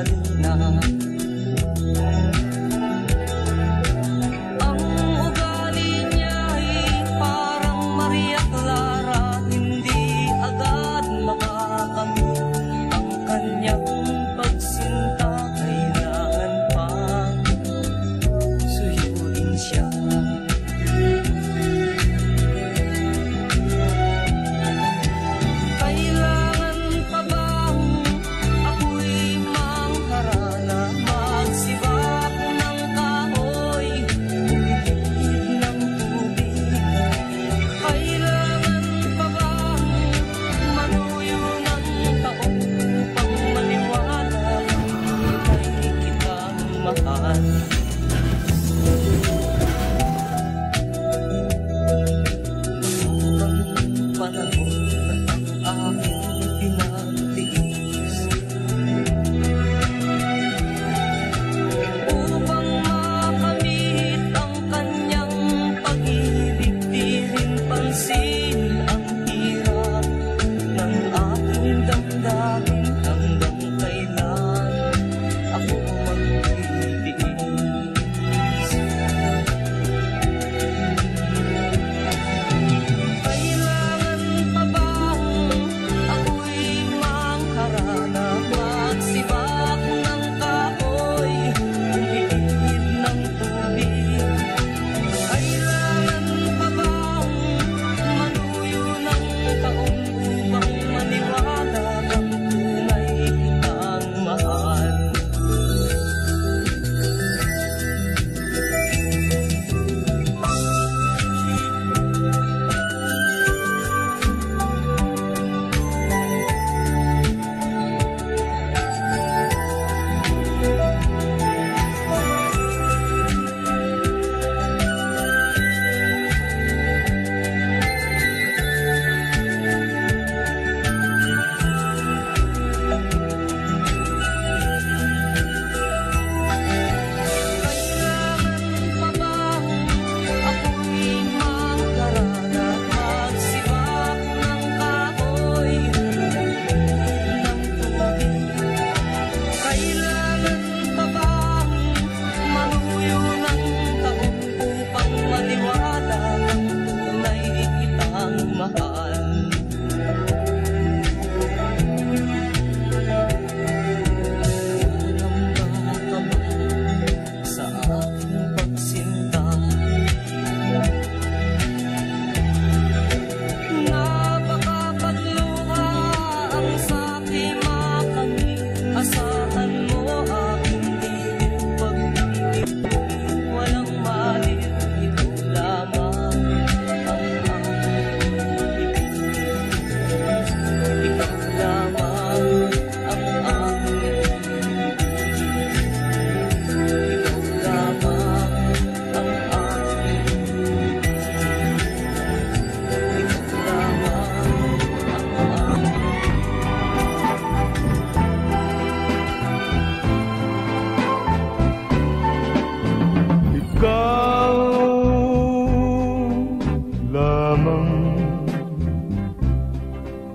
luna. Ang ugali niya'y parang Maria Clara, hindi agad makakamit ang kanyang pagsinta. Kailangan pang suyuin siya.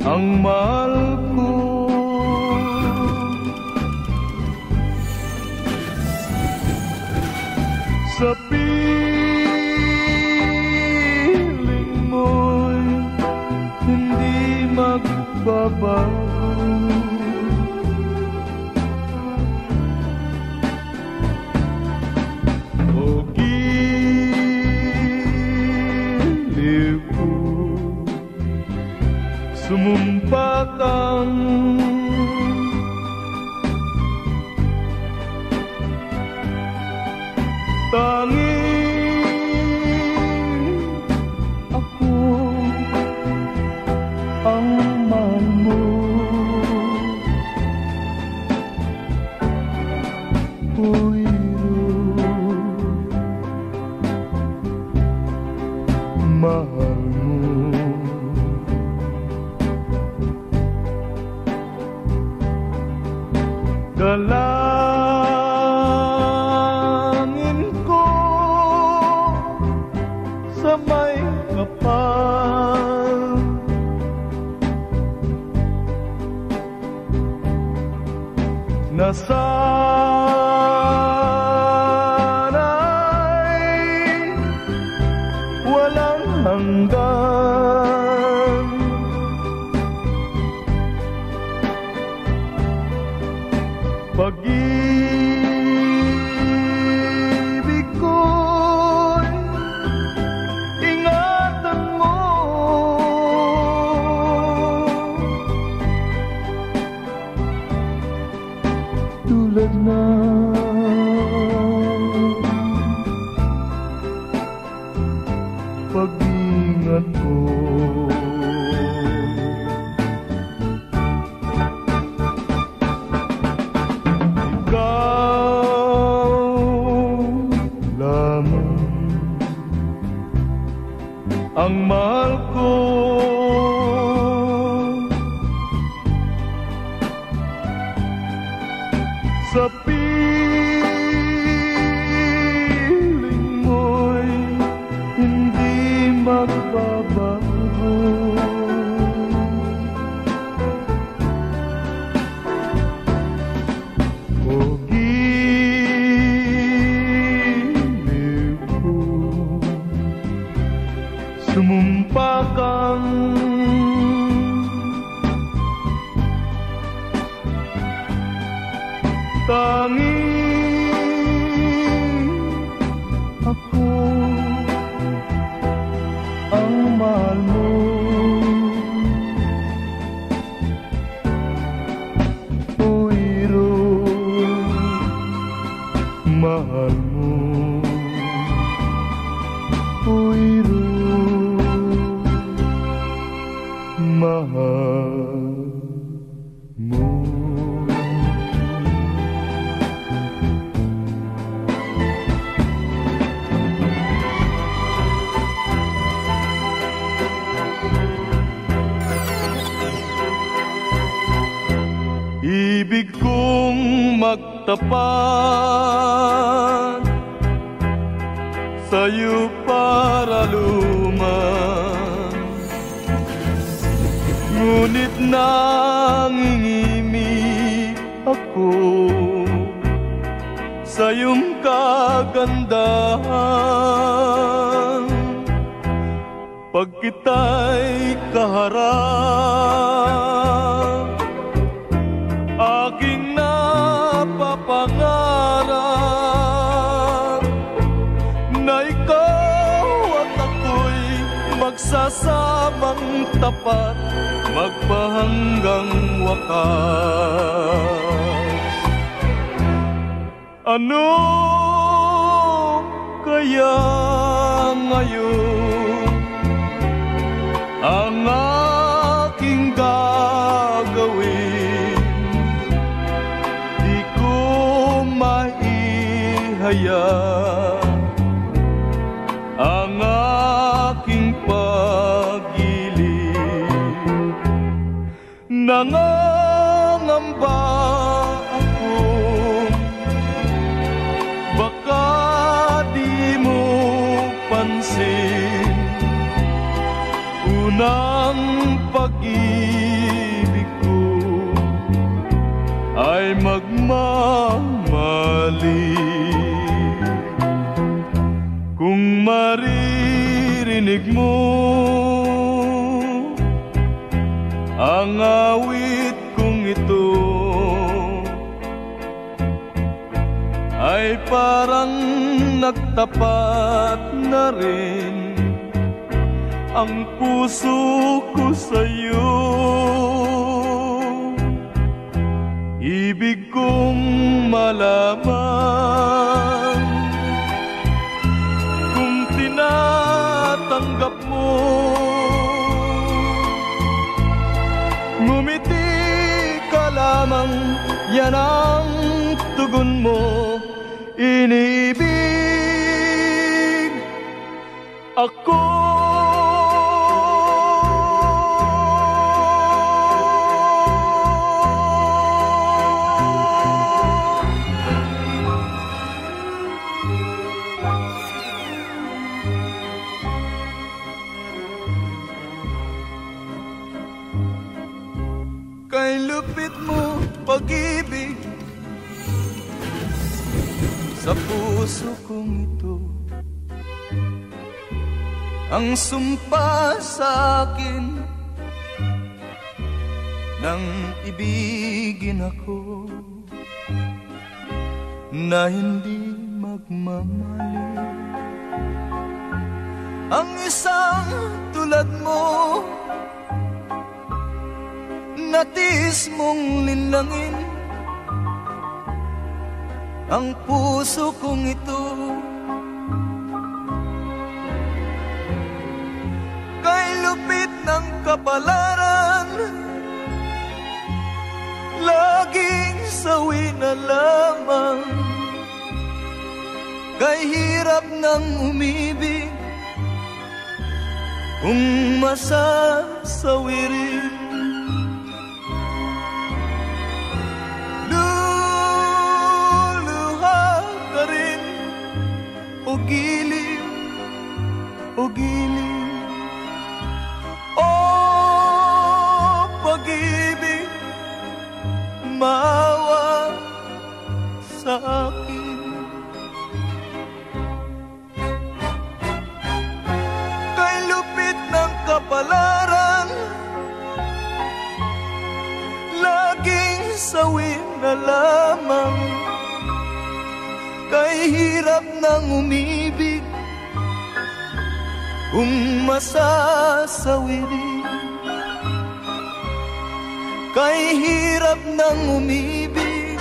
Ang mahal ko, sa piling mo'y hindi magbabago. O giliw ko, sumumpa kang tanging ako ang mahal mo. Mahal mo. Dalangin ko sa may kapal, na sana'y walang hanggan. Pag-ibig ko'y ingatan mo, tulad na pag-ingat ko. Ang mahal ko, sa piling mo'y hindi magbabago. O giliw ko, sumumpa kang tanging ako ang mahal mo. Uiro, mahal mo. Uiro, mahal mo. Ibig kong magtapat sa'yo para luman, ngunit nangingimik ako sa iyong kagandahan. Pag kita'y kaharap, aking napapangarap na ikaw at ako'y magsasamang tapat, magpahanggang wakas. Ano kaya ngayon ang aking gagawin? Di ko maihaya ang aking pag-ibig. Nangangamba ako, baka di mo pansin, unang pag-ibig ko ay magmamali. Kung maririnig mo ang awit kong ito, ay parang nagtapat na rin ang puso ko sa'yo. Ibig kong malaman kung tinatanggap mo. Ngumiti ka lamang, yan ang tugon mo. Inibig ako. Kay lupit mo pag-ibig, puso kong ito ang sumpa sa akin nang ibigin ako na hindi magmamali. Ang isang tulad mo natiis mong linlangin ang puso kong ito. Kay lupit ng kapalaran, laging sawi na lamang. Kay hirap ng umibig, kung masasawi rin. Luluha ka rin, o giliw, o giliw. O pag-ibig, maawa sa akin. Kay lupit ng kapalaran, laging sawi na lamang. Kay hirap ng umibig, kung masasawi rin. Kay hirap ng umibig,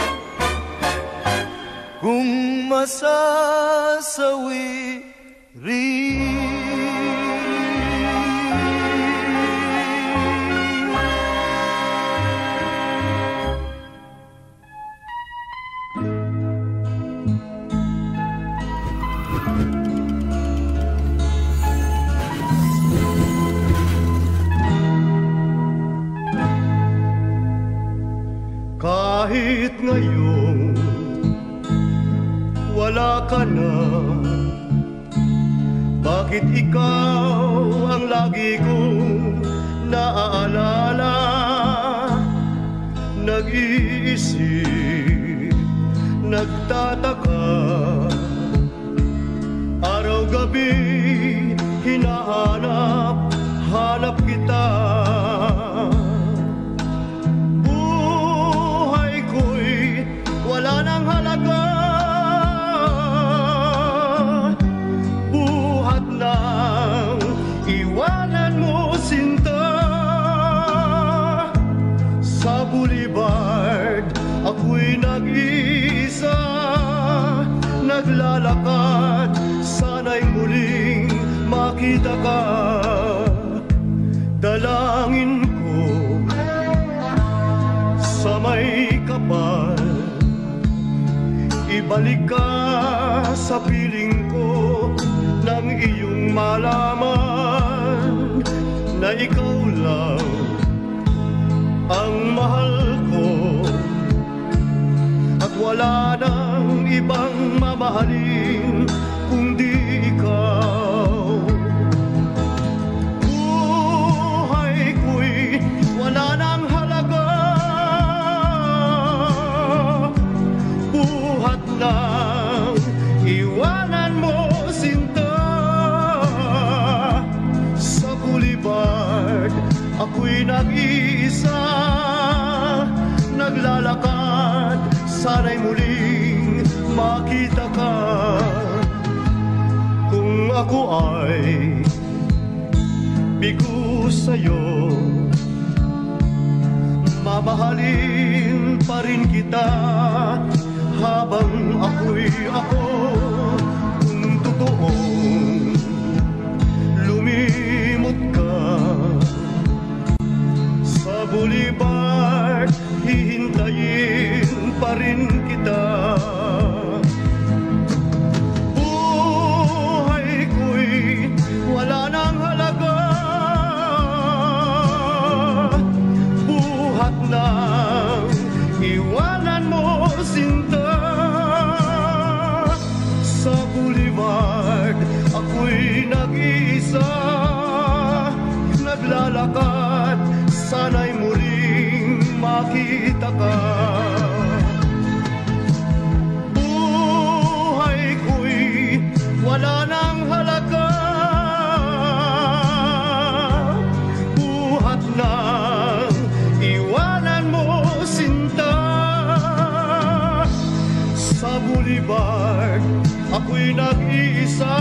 kung masasawi rin. Kahit ngayon wala ka na, bakit ikaw ang lagi kong naaalala? Nag-iisip, nagtataka, araw-gabi hinahanap, hanap kita. Wala nang halaga, buhat lang iwanan mo sinta. Sa boulevard ako'y nag-iisa, naglalakad, sana'y muling makita ka. Dalangin ko sa may kapal, ibalik ka sa piling ko, nang iyong malaman na ikaw lang ang mahal ko, at wala nang ibang mamahalin kundi ikaw. Buhay ko'y wala nang halaga, buhat lang iwanan mo sinta. Sa boulevard ako'y nag-iisa, naglalakad, sana'y muling makita ka. Kung ako ay bigo sa'yo, mamahalin pa rin kita habang ako'y ako. Kung totoong lumimot ka sa boulevard, hihintayin pa rin kita. Buhay ko'y wala nang halaga, buhat lang iwanan mo sinta. Sa boulevard ako'y nag-iisa, naglalakad, sana'y muling makita ka. Buhay ko lumilipad, ako'y nag-iisa,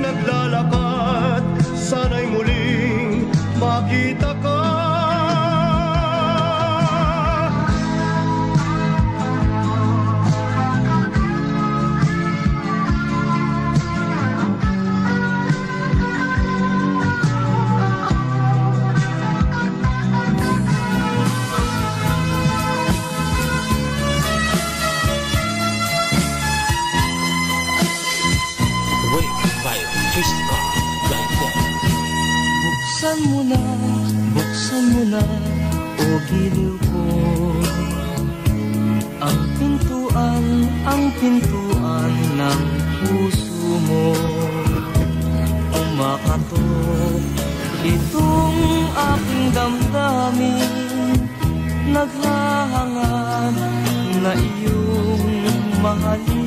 naglalakad, sana'y muling makita ka. Buksan mo na, o giliw ko, ang pintuan ng puso mo. Umakatok itong aking damdamin, naghahangad na iyong mahalin.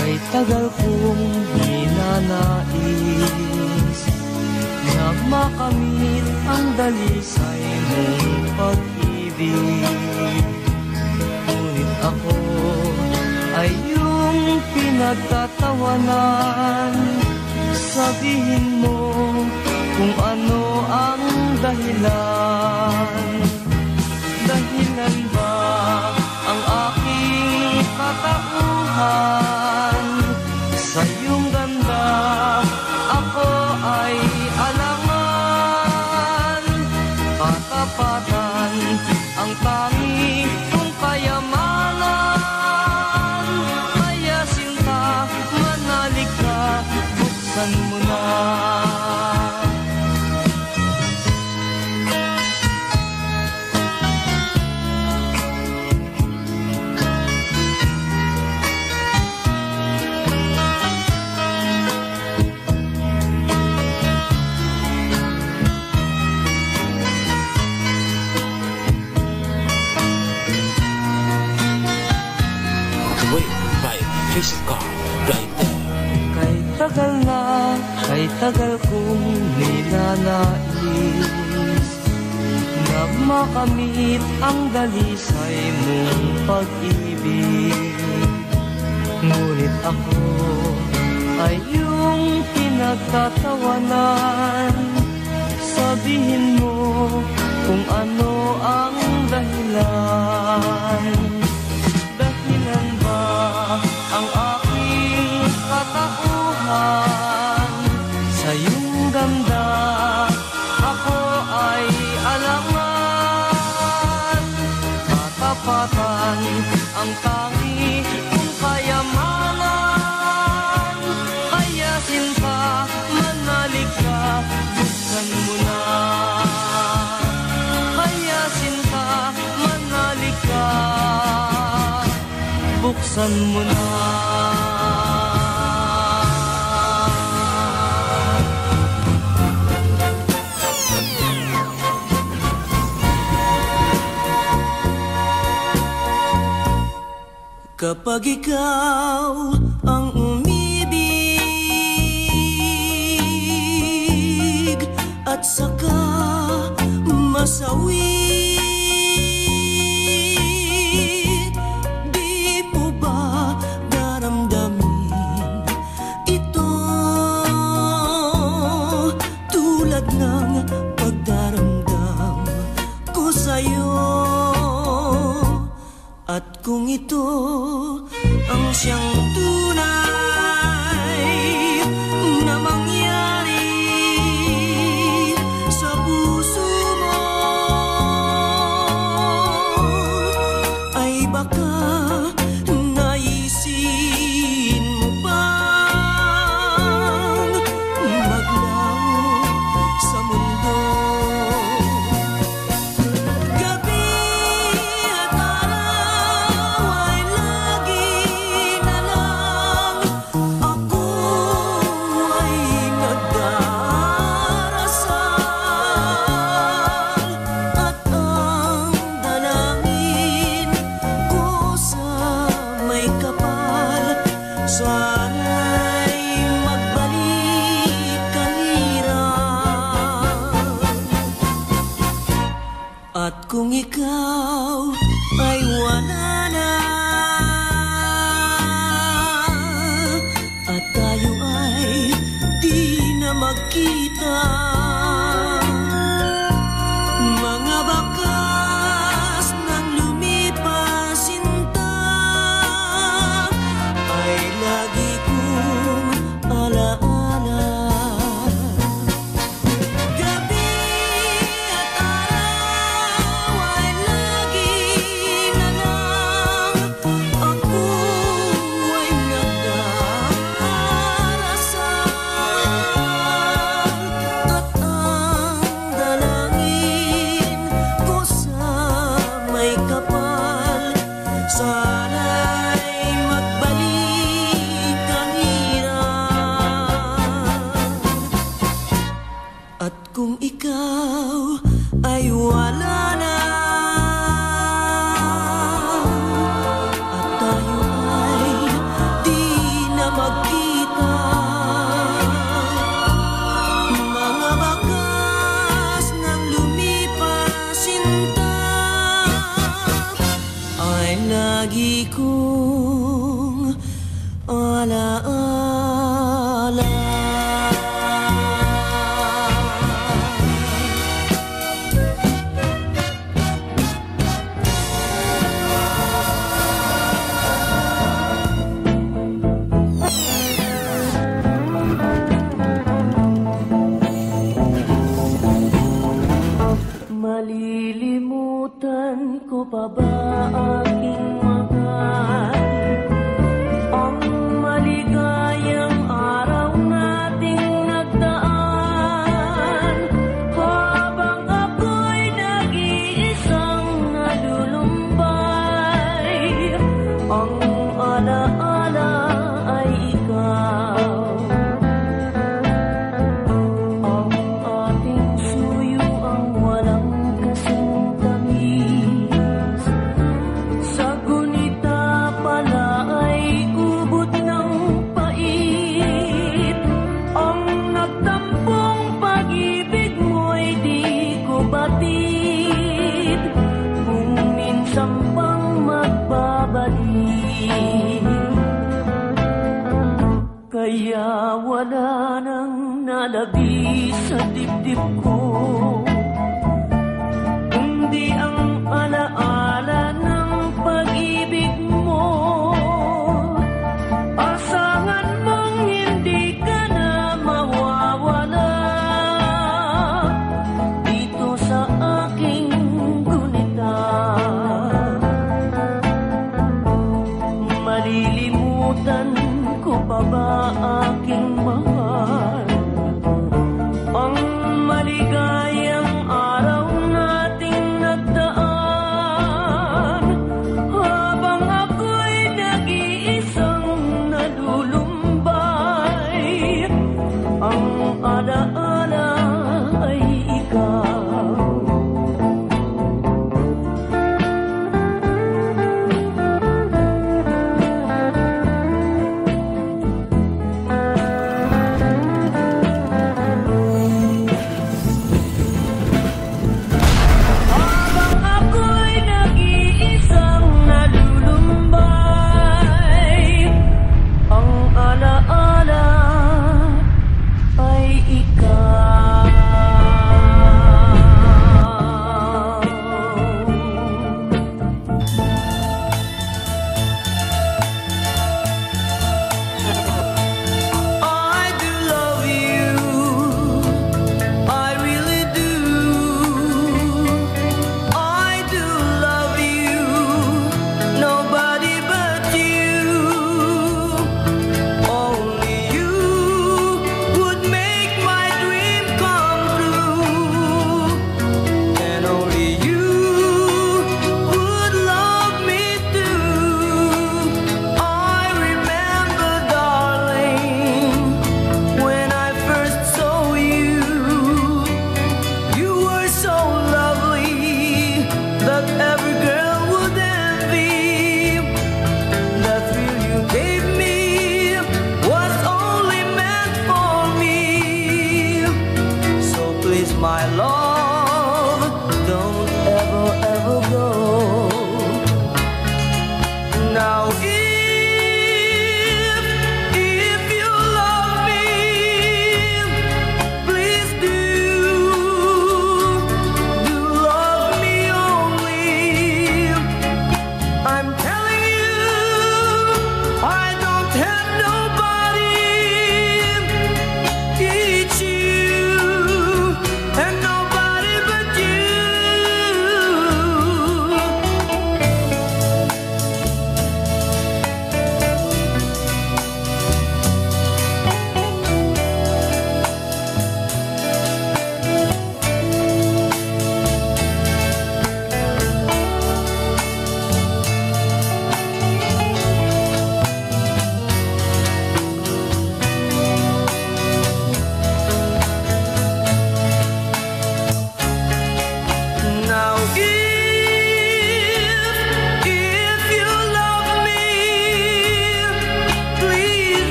Kay tagal kong ninanais na makamit ang dalisay mong pag-ibig. Ngunit ako ay iyong pinagtatawanan. Sabihin mo kung ano ang dahilan. Dahilan ba ang aking katauhan? Sa iyong ganda, ako ay alangan. Katapatan ang tanging kong kayamanan. Kaya sinta, manalig ka, buksan mo na. Kay tagal kong nilalais na makamit ang dalisay mong pag-ibig. Ngunit ako ay iyong pinagtatawanan. Sabihin mo kung ano ang dahilan. Dahilan ba ang aking katauhan? Sa iyong ganda, ako ay alangan. Katapatan ang tangi kong kayamanan. Kaya sinta, manalig ka, buksan mo na. Kaya sinta, manalig ka, buksan mo na. Kapag ikaw ang umibig at saka masawi, di mo ba daramdamin ito tulad ng pagdaramdam ko sa'yo? At kung ito ang siyang tunay na mangyari sa puso mo, ay baka naisin mo bang maglaho sa mundo? kung ikaw ay wala na, at tayo ay di na magkita, mga bakas ng lumipas sinta ay lagi kong alaala. Gabi at araw ay lagi na lang ako ay nagdarasal, at ang dalangin ko sa may kapal, sana'y magbalik ang hirap. At kung ikaw ay wala na, at tayo ay di na magkita, mga bakas ng lumipas sinta ay lagi kong alaala. Malilimutan ko pa ba aking mahal, ang maligayang araw nating nagdaan, habang ako'y nag-iisang nalulumbay, ang alaala ay ikaw, ang ating suyo ang walang kasing tamis, sa gunita pala ay ubod ng pait, ang nagtampong pag-ibig mo'y di ko batid, kung minsan pang magbabalik, kaya wala nang nalabi sa dibdib ko, kundi ang alaala ng pag-ibig mo. Asahan mong hindi ka na mawawala dito sa aking gunita. Malilimutan ko pa ba aking mahal,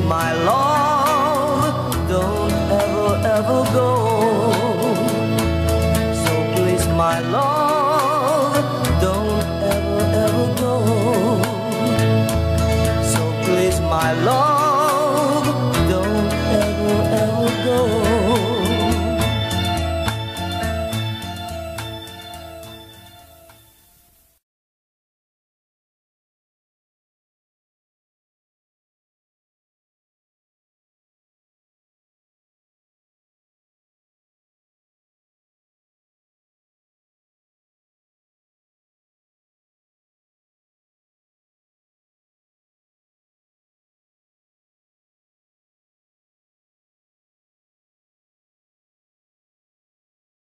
my love, don't ever, ever go. So please, my love, don't ever, ever go. So please, my love,